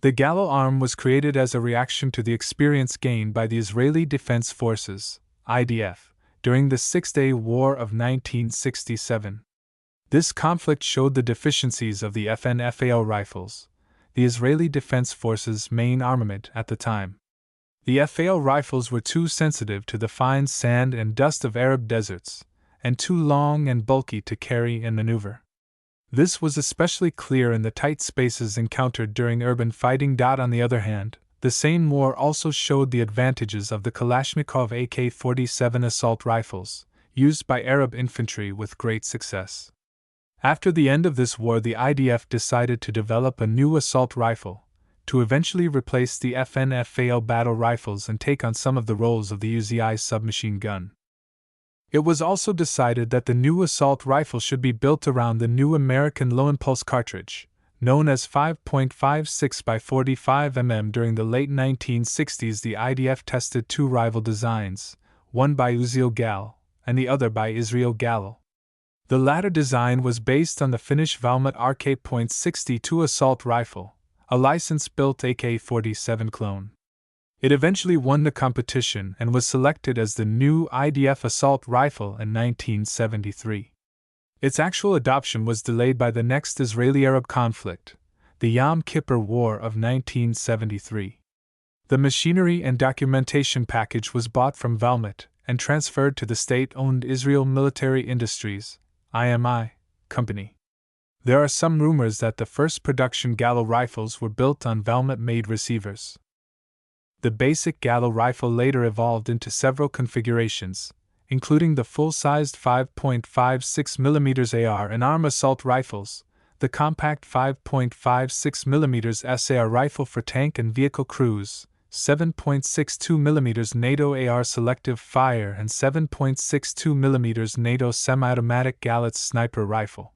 The Galil ARM was created as a reaction to the experience gained by the Israeli Defense Forces, IDF, during the Six-Day War of 1967. This conflict showed the deficiencies of the FN-FAL rifles, the Israeli Defense Forces' main armament at the time. The FAL rifles were too sensitive to the fine sand and dust of Arab deserts, and too long and bulky to carry and maneuver. This was especially clear in the tight spaces encountered during urban fighting. On the other hand, the same war also showed the advantages of the Kalashnikov AK-47 assault rifles, used by Arab infantry with great success. After the end of this war, the IDF decided to develop a new assault rifle, to eventually replace the FN-FAL battle rifles and take on some of the roles of the UZI submachine gun. It was also decided that the new assault rifle should be built around the new American low-impulse cartridge, known as 5.56 by 45 mm. During the late 1960s, the IDF tested two rival designs, one by Uziel Gal and the other by Israel Galil. The latter design was based on the Finnish Valmet RK.62 assault rifle, a license-built AK-47 clone. It eventually won the competition and was selected as the new IDF assault rifle in 1973. Its actual adoption was delayed by the next Israeli-Arab conflict, the Yom Kippur War of 1973. The machinery and documentation package was bought from Valmet and transferred to the state-owned Israel Military Industries (IMI) company. There are some rumors that the first production Galil rifles were built on Valmet-made receivers. The basic Galil rifle later evolved into several configurations, including the full-sized 5.56mm AR and ARM assault rifles, the compact 5.56mm SAR rifle for tank and vehicle crews, 7.62mm NATO AR selective fire and 7.62mm NATO semi-automatic Galitz sniper rifle.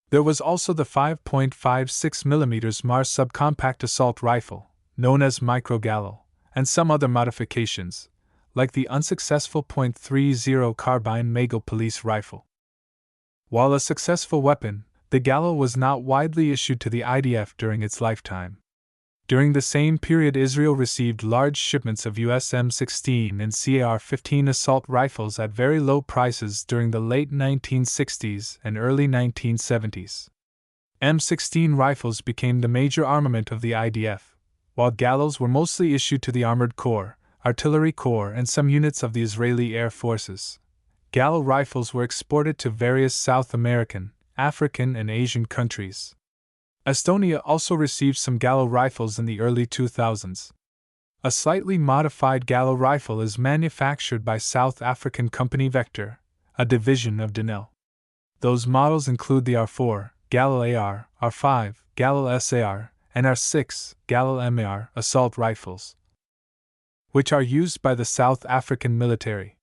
There was also the 5.56mm Mars subcompact assault rifle, known as Micro Galil, and some other modifications, like the unsuccessful .30 carbine Magel police rifle. While a successful weapon, the Galil was not widely issued to the IDF during its lifetime. During the same period, Israel received large shipments of US M16 and CAR-15 assault rifles at very low prices during the late 1960s and early 1970s. M16 rifles became the major armament of the IDF, while Galils were mostly issued to the Armored Corps, Artillery Corps, and some units of the Israeli Air Forces. Galil rifles were exported to various South American, African, and Asian countries. Estonia also received some Galil rifles in the early 2000s. A slightly modified Galil rifle is manufactured by South African company Vector, a division of Denel. Those models include the R4, Galil AR, R5, Galil SAR, and R6, Galil MAR assault rifles, which are used by the South African military.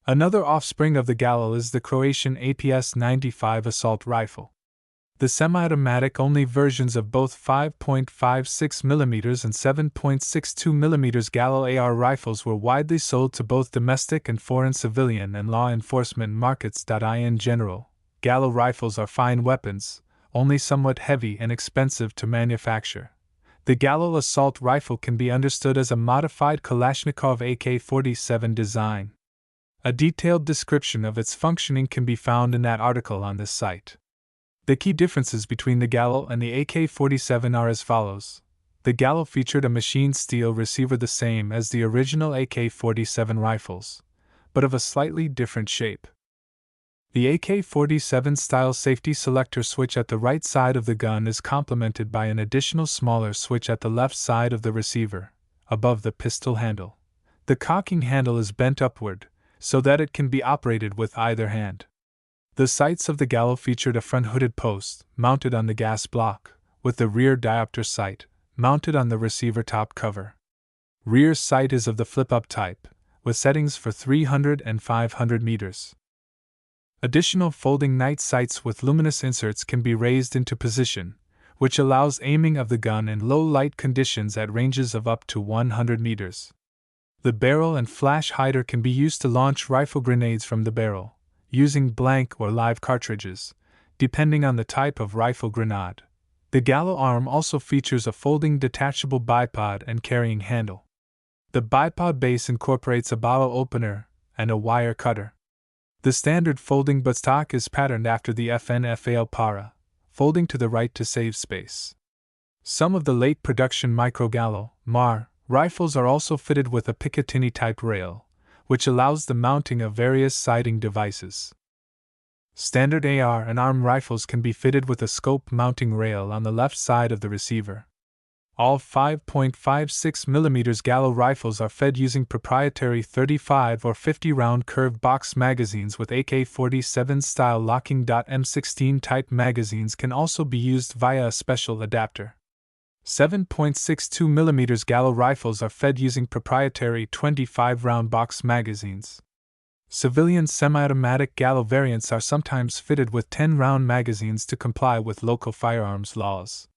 Another offspring of the Galil is the Croatian APS-95 assault rifle. The semi-automatic only versions of both 5.56mm and 7.62mm Galil AR rifles were widely sold to both domestic and foreign civilian and law enforcement markets. In general, Galil rifles are fine weapons, only somewhat heavy and expensive to manufacture. The Galil assault rifle can be understood as a modified Kalashnikov AK-47 design. A detailed description of its functioning can be found in that article on this site. The key differences between the Galil and the AK-47 are as follows. The Galil featured a machined steel receiver the same as the original AK-47 rifles, but of a slightly different shape. The AK-47 style safety selector switch at the right side of the gun is complemented by an additional smaller switch at the left side of the receiver, above the pistol handle. The cocking handle is bent upward, so that it can be operated with either hand. The sights of the Galil featured a front hooded post, mounted on the gas block, with the rear diopter sight, mounted on the receiver top cover. Rear sight is of the flip-up type, with settings for 300 and 500 meters. Additional folding night sights with luminous inserts can be raised into position, which allows aiming of the gun in low light conditions at ranges of up to 100 meters. The barrel and flash hider can be used to launch rifle grenades from the barrel, using blank or live cartridges, depending on the type of rifle grenade. The Galil ARM also features a folding detachable bipod and carrying handle. The bipod base incorporates a bottle opener and a wire cutter. The standard folding buttstock is patterned after the FNFAL Para, folding to the right to save space. Some of the late production micro Galil (MAR) rifles are also fitted with a Picatinny-type rail, which allows the mounting of various sighting devices. Standard AR and ARM rifles can be fitted with a scope mounting rail on the left side of the receiver. All 5.56mm Galil rifles are fed using proprietary 35 or 50 round curved box magazines with AK-47 style locking. M16 type magazines can also be used via a special adapter. 7.62mm Galil rifles are fed using proprietary 25 round box magazines. Civilian semi-automatic Galil variants are sometimes fitted with 10 round magazines to comply with local firearms laws.